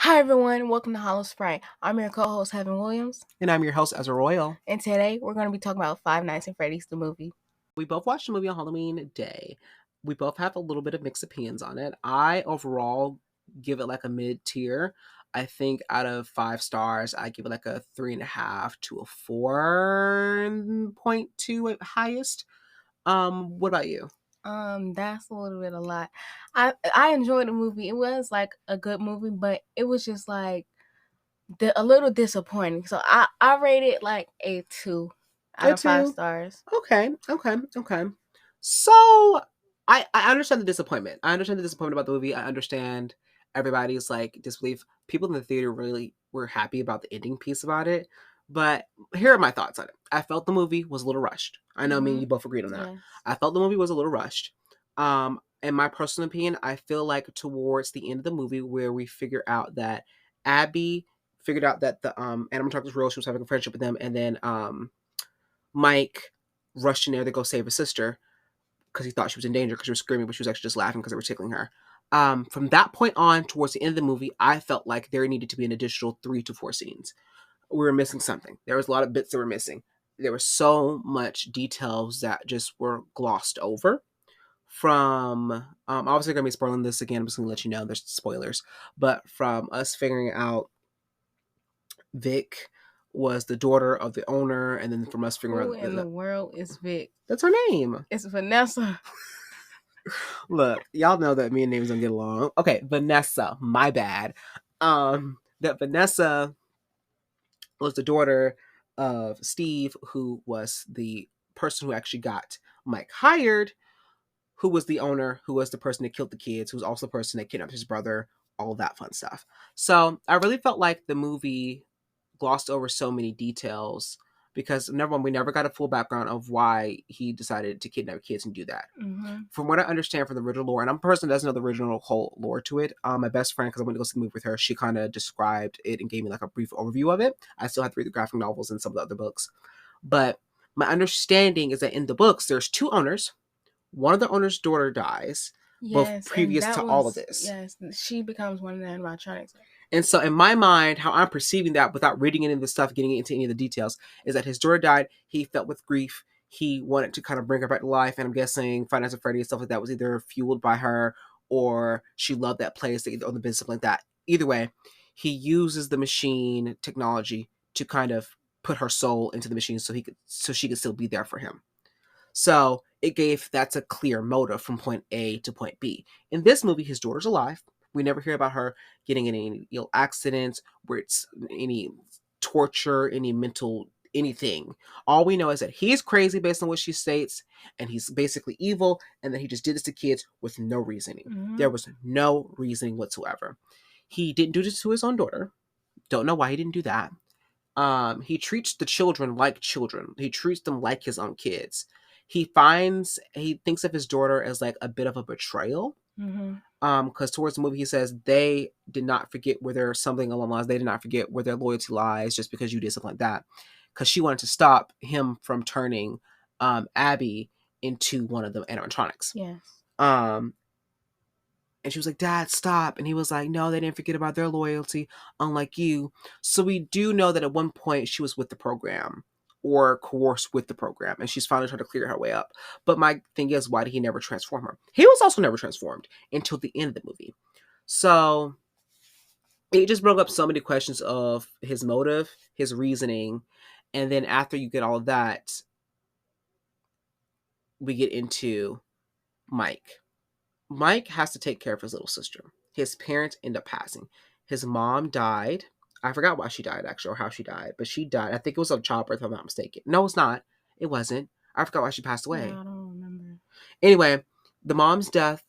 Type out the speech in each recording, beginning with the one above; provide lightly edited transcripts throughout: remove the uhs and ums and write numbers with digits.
Hi everyone, welcome to Hollow Sprite. I'm your co-host Heaven Williams, And I'm your host, Ezra Royal. and today we're going to be talking about Five Nights at Freddy's the movie. We both watched the movie on Halloween Day. We both have a little bit of mixed opinions on it. I overall give it like a mid tier. I think out of 5 stars, I give it like a 3.5 to a 4.2 at highest. What about you? That's a little bit a lot. I enjoyed the movie. It was like a good movie, but it was just like a little disappointing. So I rate it like a 2 out A of 5 two. stars. Okay. So I understand the disappointment. I understand the disappointment about the movie. I understand everybody's like disbelief. People in the theater really were happy about the ending piece about it. But here are my thoughts on it. I felt the movie was a little rushed. I know me and you both agreed on that. Yes. I felt the movie was a little rushed. In my personal opinion, I feel like towards the end of the movie where we figure out that Abby figured out that the animatronic was real, she was having a friendship with them, and then Mike rushed in there to go save his sister because he thought she was in danger because she was screaming, but she was actually just laughing because they were tickling her. From that point on, towards the end of the movie, I felt like there needed to be an additional 3 to 4 scenes. We were missing something. There was a lot of bits that were missing. There was so much details that just were glossed over. From obviously gonna be spoiling this again. I'm just gonna let you know there's spoilers, but from us figuring out Vic was the daughter of the owner, and then from us figuring Who out in the world is Vic? that's her name. It's Vanessa. Look, y'all know that me and names don't get along. Okay, Vanessa, my bad. That Vanessa was the daughter of Steve, who was the person who actually got Mike hired, who was the owner, who was the person that killed the kids, who was also the person that kidnapped his brother, all that fun stuff. So I really felt like the movie glossed over so many details because number one, we never got a full background of why he decided to kidnap kids and do that. From what I understand from the original lore, and I'm a person that doesn't know the original whole lore to it, my best friend, because I went to go see the movie with her, she kind of described it and gave me like a brief overview of it. I still have to read the graphic novels and some of the other books. But my understanding is that in the books, there's 2 owners. One of the owner's daughter dies, both previous to all of this. Yes, she becomes one of the animatronics. And so in my mind, how I'm perceiving that without reading any of the stuff, getting into any of the details, is that his daughter died. He felt with grief. He wanted to kind of bring her back to life. And I'm guessing Five Nights at Freddy and stuff like that was either fueled by her or she loved that place, they owned the business, something like that. Either way, he uses the machine technology to kind of put her soul into the machine so she could still be there for him. So that's a clear motive from point A to point B. In this movie, his daughter's alive. We never hear about her getting in any ill accidents, where it's any torture, any mental anything. All we know is that he's crazy based on what she states, and he's basically evil, and that he just did this to kids with no reasoning. There was no reasoning whatsoever. He didn't do this to his own daughter. Don't know why he didn't do that. He treats the children like children. He treats them like his own kids. He thinks of his daughter as like a bit of a betrayal. Because towards the movie he says they did not forget where their something along the lines, they did not forget where their loyalty lies just because you did something like that. Because she wanted to stop him from turning Abby into one of the animatronics. Yes. And she was like, Dad, stop. And he was like, no, they didn't forget about their loyalty, unlike you. So we do know that at one point she was with the program or coerced with the program. And she's finally trying to clear her way up. But my thing is, why did he never transform her? He was also never transformed until the end of the movie. So it just brought up so many questions of his motive, his reasoning. And then after you get all of that, we get into Mike. Mike has to take care of his little sister. His parents end up passing. His mom died. I forgot why she died, actually, or how she died, but she died. I think it was of childbirth, if I'm not mistaken. No, it's not. It wasn't. I forgot why she passed away. No, I don't remember. Anyway, the mom's death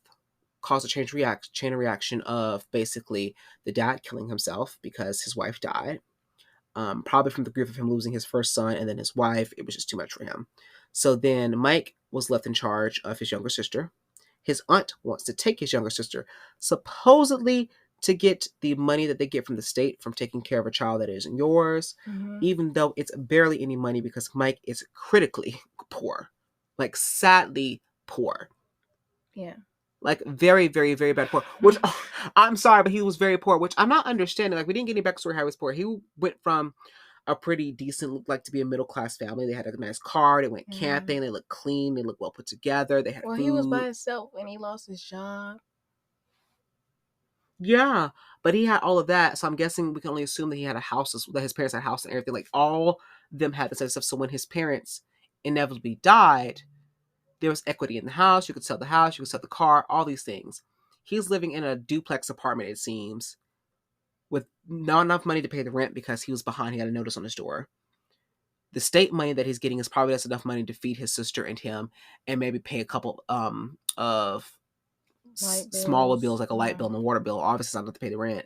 caused a chain of reaction of basically the dad killing himself because his wife died. Probably from the grief of him losing his first son and then his wife. It was just too much for him. So then Mike was left in charge of his younger sister. His aunt wants to take his younger sister, supposedly to get the money that they get from the state from taking care of a child that isn't yours, even though it's barely any money because Mike is critically poor, like sadly poor. Yeah. Like very, very, very bad poor. Which I'm sorry, but he was very poor. Which I'm not understanding. Like we didn't get any backstory how he was poor. He went from a pretty decent, looked like to be a middle class family. They had a nice car. They went Yeah. camping. They looked clean. They looked well put together. They had Well, he was by food. himself when he lost his job. Yeah, but he had all of that. So I'm guessing we can only assume that he had a house, that his parents had a house and everything. Like all them had the same stuff. So when his parents inevitably died, there was equity in the house. You could sell the house. You could sell the car. All these things. He's living in a duplex apartment, it seems, with not enough money to pay the rent because he was behind. He had a notice on his door. The state money that he's getting is probably just enough money to feed his sister and him, and maybe pay a couple of Light smaller bills. bills like a light Yeah. bill and a water bill. Obviously, it's not enough to pay the rent.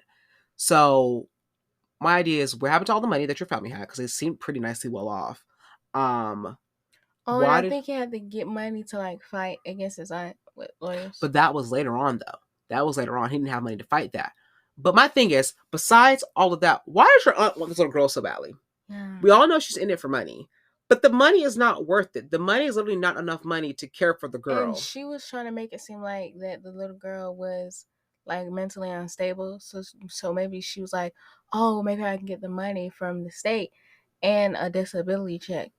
So my idea is, what happened to all the money that your family had? Because they seemed pretty nicely well off. Um, Oh, and why I did? think he had to get money to like fight against his aunt with lawyers. But that was later on, though. That was later on. He didn't have money to fight that. But my thing is, besides all of that, why does your aunt want this little girl so badly? Yeah. We all know she's in it for money, but the money is not worth it. The money is literally not enough money to care for the And girl. she was trying to make it seem like that the little girl was like mentally unstable. So maybe she was like, oh, maybe I can get the money from the state and a disability check.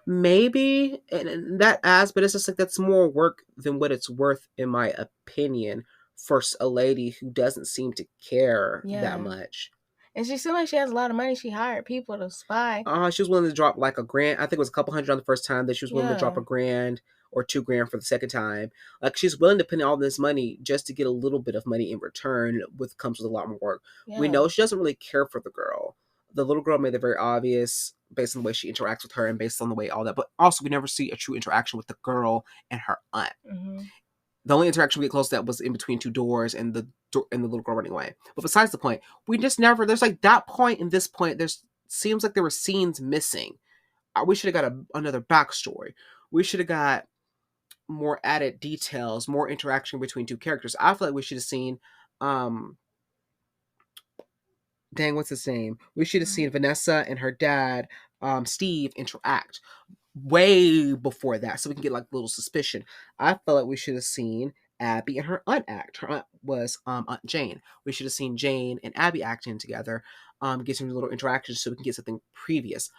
Maybe, and that adds, but it's just like that's more work than what it's worth, in my opinion, for a lady who doesn't seem to care that Yeah. much. And she seemed like she has a lot of money. She hired people to spy. She was willing to drop like a grand. I think it was a couple hundred on the first time. That she was willing to drop Yeah. a grand or 2 grand for the second time. Like she's willing to put in all this money just to get a little bit of money in return, with comes with a lot more work. We Yeah. know she doesn't really care for the girl. The little girl made it very obvious based on the way she interacts with her and based on the way all that. But also, we never see a true interaction with the girl and her aunt. Mm-hmm. The only interaction we get close to that was in between two doors and the door and the little girl running away. But besides the point, we just never. There's like that point and this point. There's seems like there were scenes missing. We should have got another backstory. We should have got more added details, more interaction between two characters. I feel like we should have seen, um, dang, what's his name? We should have seen Vanessa and her dad, Steve, interact way before that, so we can get like a little suspicion. I felt like we should have seen Abby and her aunt act. Her aunt was Aunt Jane. We should have seen Jane and Abby acting together, get some little interactions so we can get something previous.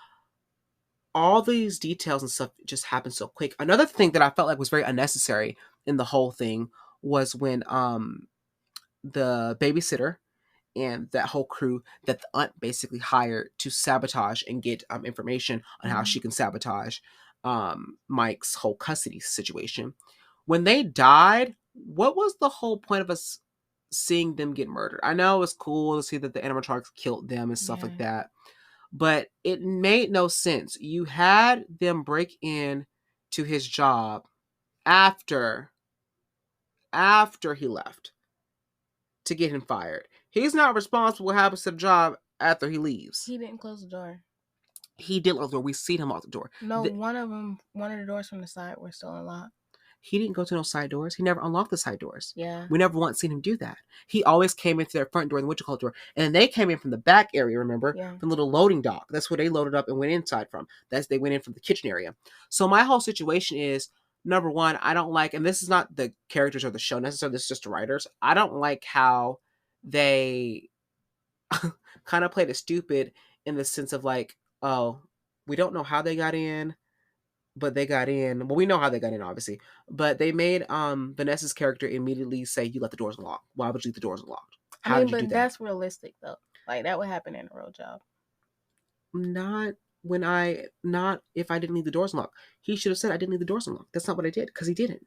All these details and stuff just happened so quick. Another thing that I felt like was very unnecessary in the whole thing was when the babysitter and that whole crew that the aunt basically hired to sabotage and get information on how she can sabotage Mike's whole custody situation. When they died, what was the whole point of us seeing them get murdered? I know it was cool to see that the animatronics killed them and stuff Yeah. like that, but it made no sense. You had them break in to his job after he left to get him fired. He's not responsible for what happens to the job after he leaves. He didn't close the door. He did lock the door. We see him lock the door. No, one of the doors from the side were still unlocked. He didn't go to no side doors. He never unlocked the side doors. Yeah. We never once seen him do that. He always came into their front door, the what you call door, and they came in from the back area. Remember, Yeah. the little loading dock. That's where they loaded up and went inside from. They went in from the kitchen area. So my whole situation is, number one, I don't like, and this is not the characters or the show necessarily. This is just the writers. I don't like how they kind of played it stupid in the sense of like, oh, we don't know how they got in, but they got in. Well, we know how they got in, obviously, but they made Vanessa's character immediately say, "You left the doors unlocked. Why would you leave the doors unlocked? How did you do but that?" That's realistic though. Like that would happen in a real job. Not if I didn't leave the doors unlocked. He should have said I didn't leave the doors unlocked. That's not what I did, because he didn't.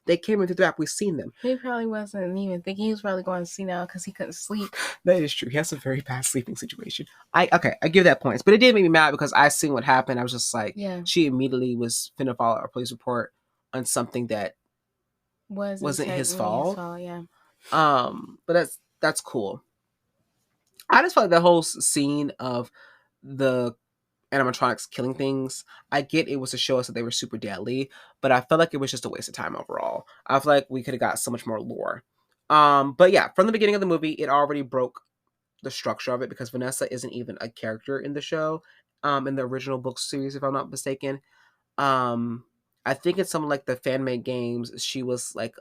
They came in through the back. We've seen them. He probably wasn't even thinking. He was probably going to see now because he couldn't sleep. That is true. He has a very bad sleeping situation. I give that points, but it did make me mad because I seen what happened. I was just like, Yeah. she immediately was finna file a police report on something that wasn't his fault. Yeah. But that's cool. I just felt like the whole scene of the animatronics killing things, I get it was to show us that they were super deadly, but I felt like it was just a waste of time overall. I feel like we could have got so much more lore. But yeah, from the beginning of the movie, it already broke the structure of it because Vanessa isn't even a character in the show, in the original book series, if I'm not mistaken. I I think in some like the fan made games, she was like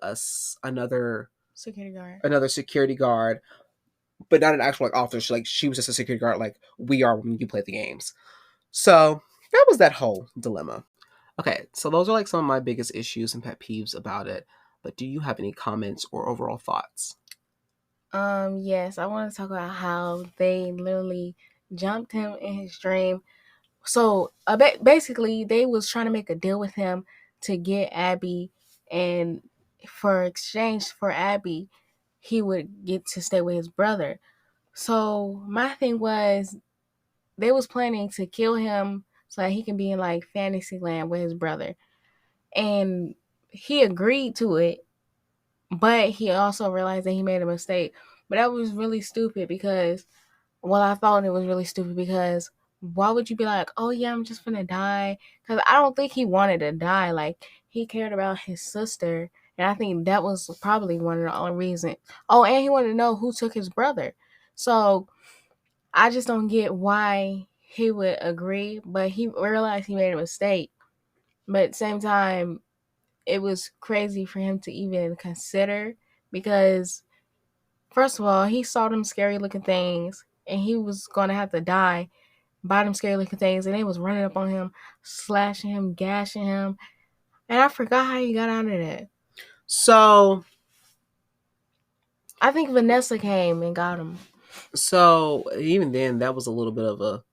another Security guard. another security guard, but not an actual like officer. She was just a security guard, like we are when you play the games. So that was that whole dilemma. Okay, so those are like some of my biggest issues and pet peeves about it. But do you have any comments or overall thoughts? Yes, I want to talk about how they literally jumped him in his dream. So, basically, they was trying to make a deal with him to get Abby, and for exchange for Abby, he would get to stay with his brother. So, my thing was they was planning to kill him so that he can be in like Fantasyland with his brother, and he agreed to it, but he also realized that he made a mistake. But that was really stupid because, well, I thought it was really stupid because why would you be like, oh yeah, I'm just gonna die? Because I don't think he wanted to die. Like, he cared about his sister, and I think that was probably one of the only reasons. Oh, and he wanted to know who took his brother. So I just don't get why he would agree, but he realized he made a mistake. But at the same time, it was crazy for him to even consider because, first of all, he saw them scary looking things and he was going to have to die by them scary looking things, and they was running up on him, slashing him, gashing him. And I forgot how he got out of that. So I think Vanessa came and got him. so even then that was a little bit of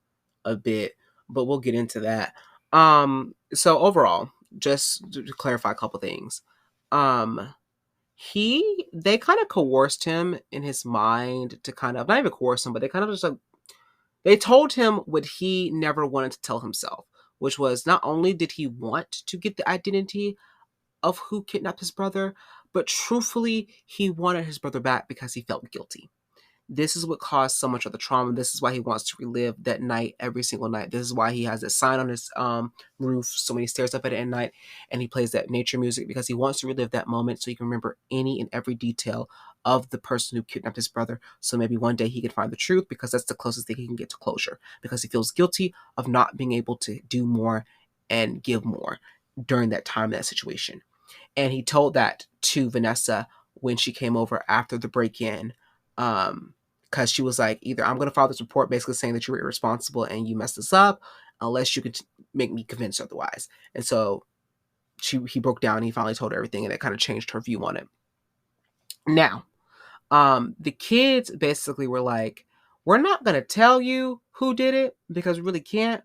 a bit, but we'll get into that. So overall, just to clarify a couple things. Um they kind of coerced him in his mind to kind of not even coerce him, but they kind of just like they told him what he never wanted to tell himself, which was not only did he want to get the identity of who kidnapped his brother, but truthfully, he wanted his brother back because he felt guilty. This is what caused so much of the trauma. This is why he wants to relive that night every single night. This is why he has a sign on his roof so when he stares up at it at night and he plays that nature music because he wants to relive that moment so he can remember any and every detail of the person who kidnapped his brother. So maybe one day he can find the truth because that's the closest thing he can get to closure because he feels guilty of not being able to do more and give more during that time, that situation. And he told that to Vanessa when she came over after the break-in, because she was like, either I'm going to file this report basically saying that you were irresponsible and you messed this up, unless you could make me convinced otherwise. And so he broke down. And he finally told her everything, and it kind of changed her view on it. Now, the kids basically were like, we're not going to tell you who did it because we really can't,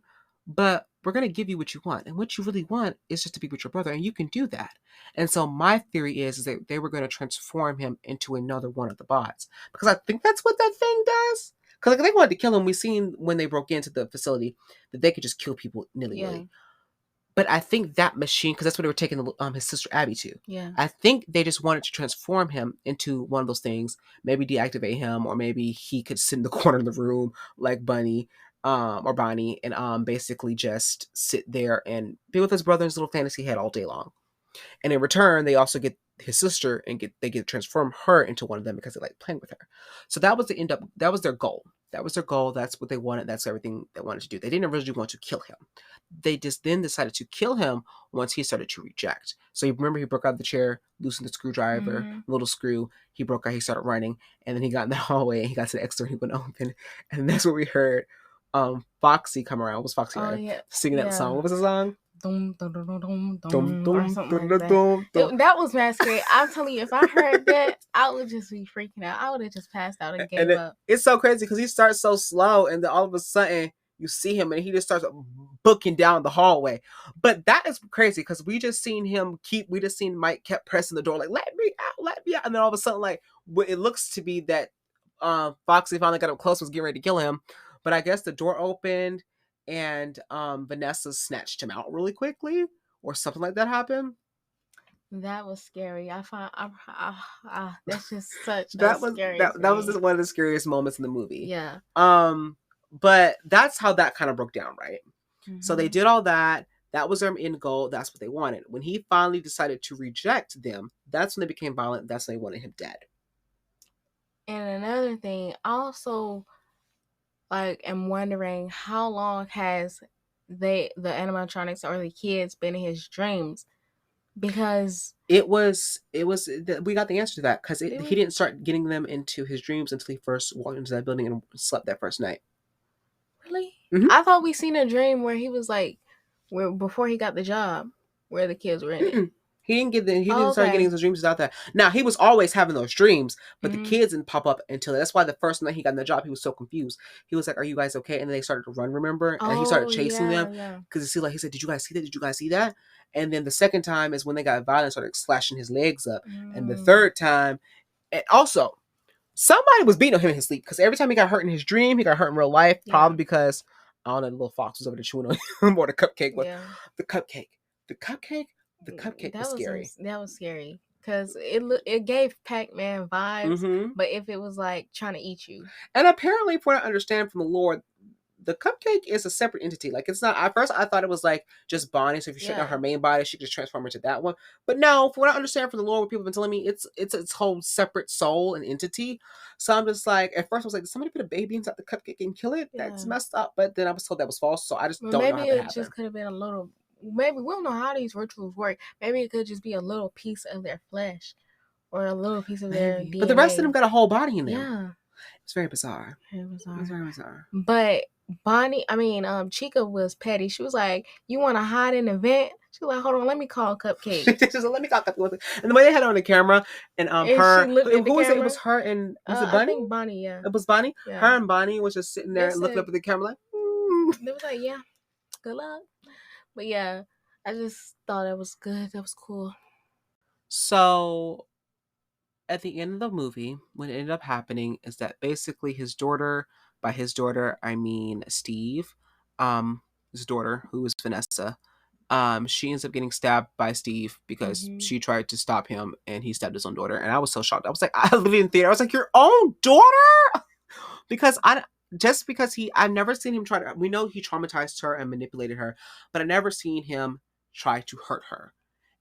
but we're going to give you what you want. And what you really want is just to be with your brother, and you can do that. And so my theory is that they were going to transform him into another one of the bots because I think that's what that thing does. Because like, they wanted to kill him. We seen when they broke into the facility that they could just kill people nilly-willy. Yeah. But I think that machine, because that's what they were taking his sister Abby to. Yeah. I think they just wanted to transform him into one of those things, maybe deactivate him, or maybe he could sit in the corner of the room like Bunny or Bonnie and basically just sit there and be with his brother in his little fantasy head all day long. And in return, they also get his sister and they get to transform her into one of them because they like playing with her. So that was the end up. That was their goal. That was their goal. That's what they wanted. That's everything they wanted to do. They didn't originally want to kill him. They just then decided to kill him once he started to reject. So you remember he broke out of the chair, loosened the screwdriver, little screw. He broke out. He started running, and then he got in the hallway and he got to the exit door and he went open, and that's where we heard Foxy come around. It was Foxy, right? Yeah. Singing that song. What was the song? Dum, dum, dum, dum, dum, Dum, or dum, something dum, like dum, that. dum, dum. That was mad scary. I'm telling you, if I heard that, I would just be freaking out. I would have just passed out and gave up. It's so crazy because he starts so slow, and then all of a sudden you see him, and he just starts booking down the hallway. But that is crazy because we just seen Mike kept pressing the door like, "Let me out," and then all of a sudden, like, it looks to be that Foxy finally got him close, was getting ready to kill him, but I guess the door opened and Vanessa snatched him out really quickly, or something like that happened. That was scary. I find that's just such a that was scary that was thing. just one of the scariest moments in the movie. Yeah. But that's how that kind of broke down, right? So they Mhm. did all that. That was their end goal. That's what they wanted. When he finally decided to reject them, that's when they became violent. That's when they wanted him dead. And another thing, I also like am wondering how long has the animatronics or the kids been in his dreams? Because we got the answer to that because did he we didn't start getting them into his dreams until he first walked into that building and slept that first night. really? Mm-hmm. I thought we seen a dream where he was like, where before he got the job, where the kids were in it. Mm-mm. He Oh, didn't start okay. getting those dreams without that. Now he was always having those dreams, but the Hmm. kids didn't pop up until that's why the first night he got in the job, he was so confused. He was like, "Are you guys okay?" And then they started to run, remember? And he started Oh chasing them yeah, yeah. because he said, "Did you guys see that? Did you guys see that?" And then the second time is when they got violent, started slashing his legs up. And the Mm, third time, and also somebody was beating on him in his sleep because every time he got hurt in his dream, he got hurt in real life. yeah, Probably because I don't know, the little fox was over there chewing on him or the cupcake was yeah. the cupcake. The cupcake. The cupcake was scary. That was scary because it gave Pac-Man vibes, Mm-hmm. but if it was like trying to eat you, And apparently, from what I understand from the lore, the cupcake is a separate entity. Like it's not. At first, I thought it was like just Bonnie. So if you shut down yeah, her main body, she could just transform into that one. But no, from what I understand from the lore, what people have been telling me, it's its whole separate soul and entity. So I'm just like, at first I was like, did somebody put a baby inside the cupcake and kill it? That's yeah. messed up. But then I was told that was false. So I just But don't know how maybe that it just happened. could have been a little. Maybe we don't know how these rituals work. Maybe it could just be a little piece of their flesh or a little piece of their Maybe, but the rest of them DNA. got a whole body in them. Yeah, It's very bizarre. it was It's hard. very bizarre. But Chica was petty. She was like, "You want to hide in the vent?" She was like, "Hold on, let me call Cupcake." Just let me talk about it. And the way they had it on the camera, and And she her, looked at the who was it? It was camera. her and was it I Bunny? think Bonnie. Yeah, It was Bonnie. yeah. Her and Bonnie was just sitting They there looking said up at the camera like. Mm. they was like, "Yeah, good luck." But yeah, I just thought it was good. That was cool. So at the end of the movie, what ended up happening is that basically his daughter, by his daughter I mean Steve, his daughter who was Vanessa, she ends up getting stabbed by Steve because Hmm. she tried to stop him and he stabbed his own daughter. And I was so shocked. I was like, I lived in theater. I was like, your own daughter? Because I just because I've never seen him try to. We know he traumatized her and manipulated her, but I never seen him try to hurt her.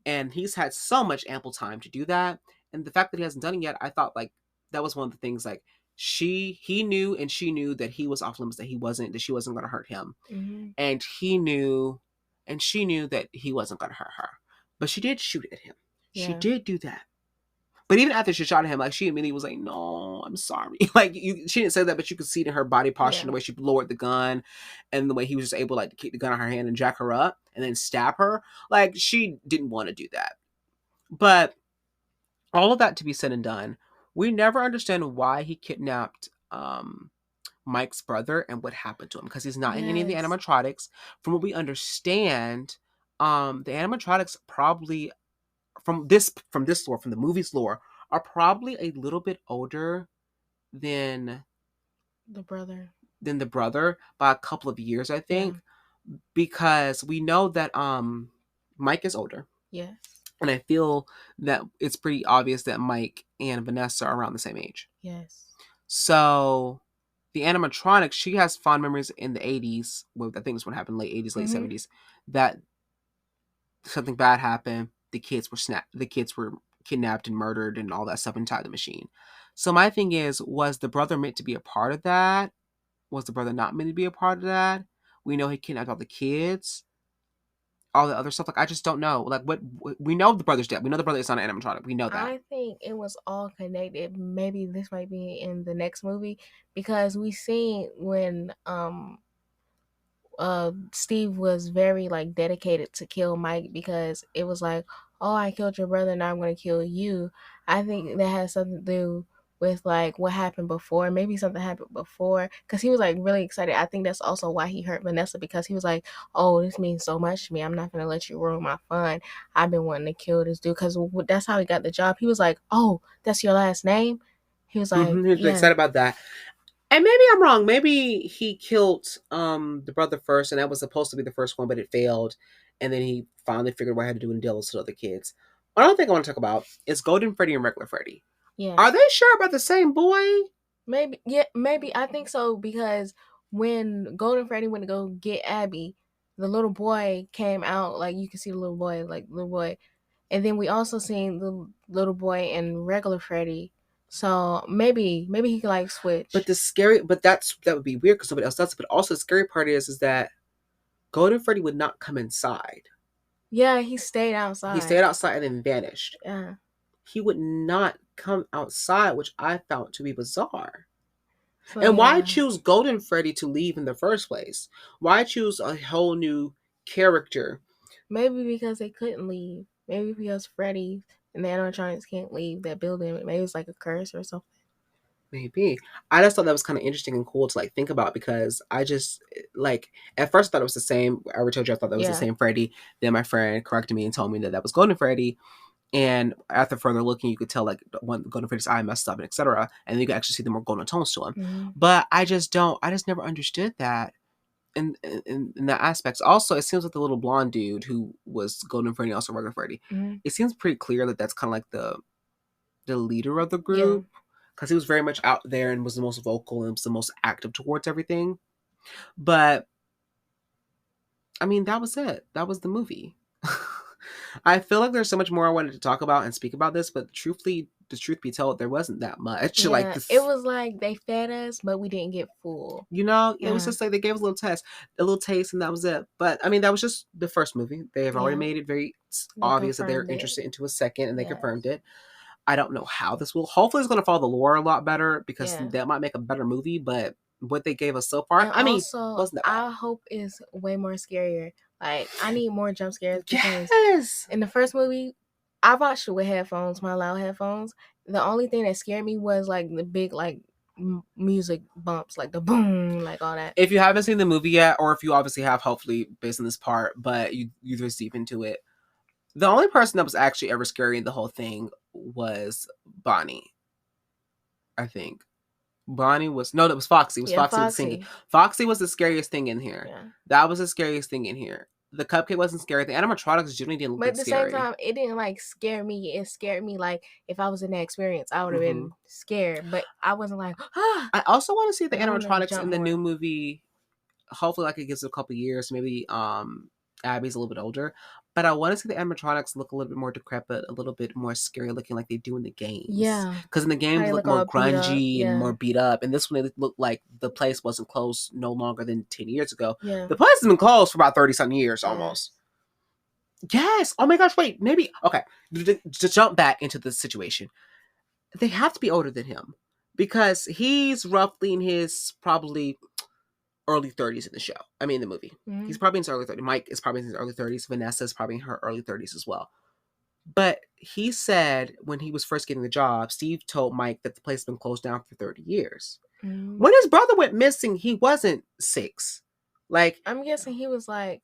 And he's had so much ample time to do that. And the fact that he hasn't done it yet, I thought like that was one of the things like he knew and she knew that he was off limits, that she wasn't going to hurt him, Hmm. and he knew and she knew that he wasn't going to hurt her, but she did shoot at him. She Yeah, did do that. But even after she shot at him, like she immediately was like, "No, I'm sorry." Like she didn't say that, but you could see it in her body posture, yeah. the way she lowered the gun, and the way he was just able like to keep the gun in her hand and jack her up and then stab her. Like she didn't want to do that. But all of that to be said and done, we never understand why he kidnapped Mike's brother and what happened to him because he's not in any of the Yes. animatronics. From what we understand, the animatronics probably from this lore, from the movie's lore, are probably a little bit older than The brother. the brother by a couple of years, I Yeah. think, because we know that Mike is older. Yes. And I feel that it's pretty obvious that Mike and Vanessa are around the same age. Yes. So the animatronics, she has fond memories in the 80s, well, I think this one happened late 80s, late Hmm. 70s, that something bad happened. The kids were kidnapped and murdered and all that stuff inside the machine. So my thing is, was the brother meant to be a part of that? Was the brother not meant to be a part of that? We know he kidnapped all the kids, all the other stuff. Like I just don't know. Like what we know the brother's dead. We know the brother is not an animatronic. We know that. I think it was all connected. Maybe this might be in the next movie because we seen when Steve was very like dedicated to kill Mike because it was like, oh, I killed your brother, now I'm gonna kill you. I think that has something to do with like what happened before. Maybe something happened before because he was like really excited. I think that's also why he hurt Vanessa because he was like, oh, this means so much to me. I'm not gonna let you ruin my fun. I've been wanting to kill this dude because that's how he got the job. He was like, oh, that's your last name. He was like, He was yeah, excited about that. And maybe I'm wrong. Maybe he killed the brother first, and that was supposed to be the first one, but it failed. And then he finally figured out how to do and deal with the other kids. Another thing I want to talk about is Golden Freddy and regular Freddy. Are yes. they sure about the same boy? Maybe, yeah, maybe I think so because when Golden Freddy went to go get Abby, the little boy came out like you can see the little boy, like little boy, and then we also seen the little boy in regular Freddy. So maybe he could like But switch. that would be weird because nobody else does it. But also the scary part is that Golden Freddy would not come inside. Yeah, he stayed He stayed outside. outside and then vanished. Yeah. He would not come outside, which I found to be bizarre. So And why yeah, choose Golden Freddy to leave in the first place? Why choose a whole new character? maybe because they couldn't leave. Maybe because Freddy and the animatronics can't leave that building. Maybe it's like a curse or something. Maybe. I just thought that was kind of interesting and cool to like think about because I just like at first I thought it was the same. I already told you I thought that was the Yeah. same Freddy. Then my friend corrected me and told me that that was Golden Freddy. And after further looking, you could tell like one Golden Freddy's eye messed up and etc. And then you could actually see the more golden tones to him. Mm-hmm. But I just don't. I just never understood that in that aspects. Also, it seems like the little blonde dude who was Golden Freddy, also regular Freddy. Mm-hmm. It seems pretty clear that that's kind of like the leader of the Yeah. group because he was very much out there and was the most vocal and was the most active towards everything. But I mean, that was it. That was the movie. I feel like there's so much more I wanted to talk about and speak about this, but truthfully, the truth be told, there wasn't that much. Like Yeah. It this, was like they fed us, but we didn't get full. you know, it was Yeah. just like they gave us a little taste, and that was it. But I mean, that was just the first movie. They have already Yeah. made it very They obvious that they're confirmed it. interested into a second, and they Yes. confirmed it. I don't know how this will. Hopefully, it's going to follow the lore a lot better because Yeah. that might make a better movie. But what they gave us so far, And I mean, also, wasn't that bad. I hope is way more scarier. Like, I need more jump scares because Yes. in the first movie, I watched it with headphones, my loud headphones. The only thing that scared me was like the big like music bumps, like the boom, like all that. If you haven't seen the movie yet, or if you obviously have, hopefully based on this part, but you just deep into it, the only person that was actually ever scary in the whole thing was Bonnie. I think Bonnie was no, that was Foxy. It was Yeah, Foxy with the singing. Foxy. Foxy was the scariest thing in here. Yeah. That was the scariest thing in here. The cupcake wasn't scary. The animatronics generally didn't look But that at the same scary. time, it didn't like scare me. It scared me like if I was in that experience, I would have Mm-hmm. been scared. But I wasn't like, ah. I also want to see the Like, I want to animatronics jump in the more. new movie. Hopefully, like it gives it a couple years. Maybe Abby's a little bit older, but I want to see the animatronics look a little bit more decrepit, a little bit more scary looking, like they do in the games. Yeah. Because in the games How they they look look more all beat up. grungy and Yeah. more beat up, and this one they look like the place wasn't closed no longer than 10 years ago. Yeah. The place has been closed for about 30-something years Yeah. almost. Yes. Oh my gosh. Wait. Maybe. Okay. To jump back into the situation, they have to be older than him because he's roughly in his probably early 30s in the show. I mean, in the movie. Mhm. He's probably in his early 30s. Mike is probably in his early 30s. Vanessa is probably in her early 30s as well. But he said when he was first getting the job, Steve told Mike that the place has been closed down for 30 years. Mhm. When his brother went missing, he wasn't 6. Like, I'm guessing he was like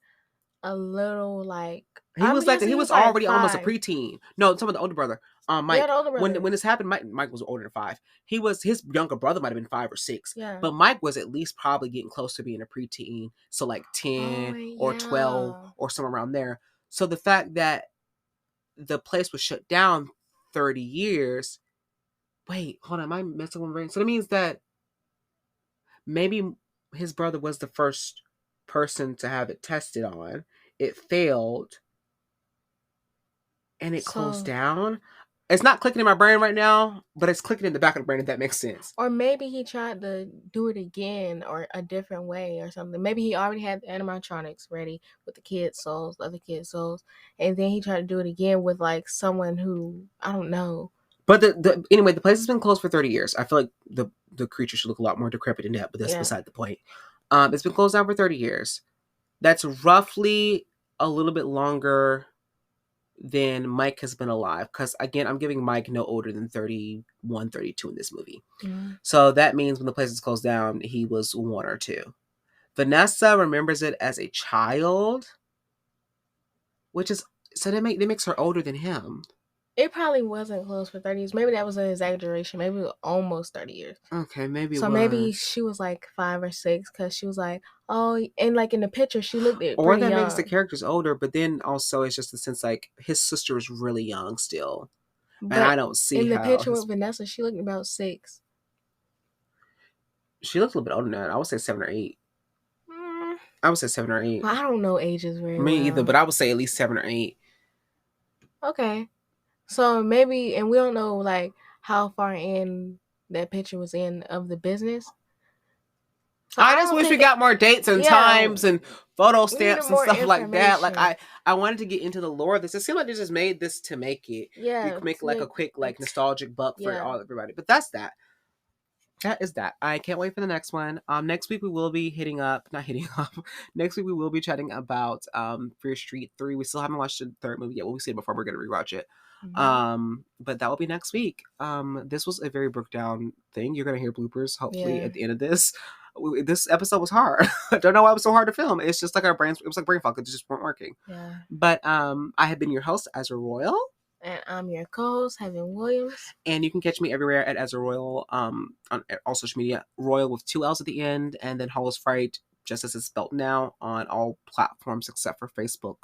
a little like he was was like already almost a 5. preteen. No, some of the older brother. Yeah, Mike. the older brother. When this happened, Mike was older than 5. He was his younger brother might have been 5 or 6. Yeah. But Mike was at least probably getting close to being a preteen, so like 10 Oh, or 12 yeah. or somewhere around there. So the fact that the place was shut down 30 years. Wait, hold on, am I messing with my brain? So that means that maybe his brother was the first person to have it tested on. It failed and it closed So, down. It's not clicking in my brain right now, but it's clicking in the back of the brain if that makes sense. or maybe he tried to do it again or a different way or something. Maybe he already had the animatronics ready with the kids' souls, the other kids' souls, and then he tried to do it again with like someone who I don't know. But anyway, the place has been closed for 30 years. I feel like the creature should look a lot more decrepit than that, but that's beside the point. It's been closed down for 30 years. That's roughly a little bit longer than Mike has been alive. Because, again, I'm giving Mike no older than 31, 32 in this movie. Mm-hmm. So that means when the place is closed down, he was 1 or 2. Vanessa remembers it as a child, which is, so that makes her older than him. It probably wasn't closed for 30 years. Maybe that was an exaggeration. Maybe it was almost 30 years. Okay, maybe so maybe she was like 5 or 6 because she was like, oh, and like in the picture, she looked it or pretty that young. makes the characters older, but then also it's just the sense like his sister is really young still. But and I don't see in the how picture with Vanessa, she looked about 6. She looks a little bit older than that. I would say 7 or 8. I would say 7 or 8. Well, I don't know ages very well. Me either, but I would say at least 7 or 8. Okay. So maybe, and we don't know like how far in that picture was in of the business. So I just wish we got more dates and times and photo We needed stamps and more stuff like that. Like information. I wanted to get into the lore of this. It seemed like they just made this to make it. You Yeah, could make to like a make quick like it. nostalgic buck for Yeah. all everybody. But that's that. That is that. I can't wait for the next one. Next week we will be not hitting up. Next week we will be chatting about Fear Street 3. We still haven't watched the third movie yet. What we said before, we're gonna rewatch it. But that will be next week. This was a very broke down thing. You're gonna hear bloopers hopefully Yeah. at the end of this. This episode was hard. I don't know why it was so hard to film. It's just like our brains. It was like brain fog. It just weren't working. Yeah. But I have been your host, Ezra Royal. And I'm your co-host, Heaven Williams. And you can catch me everywhere at Ezra Royal on all social media. Royal with 2 L's at the end. And then Hall is Fright, just as it's spelled now, on all platforms except for Facebook,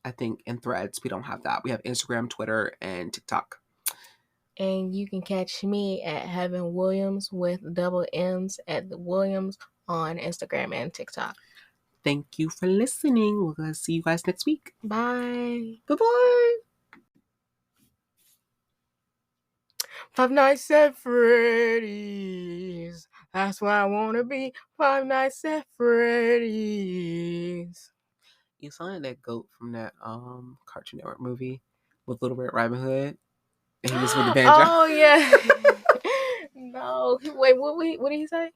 I think, and Threads. We don't have that. We have Instagram, Twitter, and TikTok. And you can catch me at Heaven Williams with double M's at the Williams on Instagram and TikTok. Thank you for listening. We're going to see you guys next week. Bye. Bye-bye. Five Nights at Freddy's. That's where I want to be. Five Nights at Freddy's. You sound like that goat from that Cartoon Network movie with Little Red Riding Hood. And he was with the banjo. Oh, yeah. No. Wait, what did he say?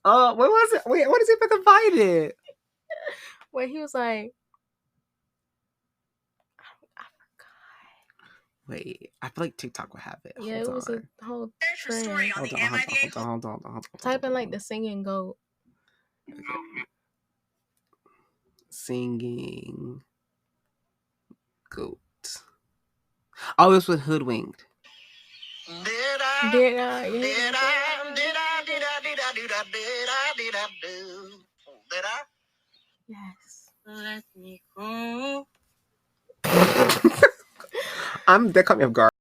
What was it? Wait, what is he fucking fighting? Wait, he was like, I forgot. Wait, I feel like TikTok would have it. Yeah, it was a whole trend. Hold on. Type in like the singing goat. Okay. Singing goat. Oh, this was Hoodwinked. Did I? Yes. Let me go. That caught me off guard.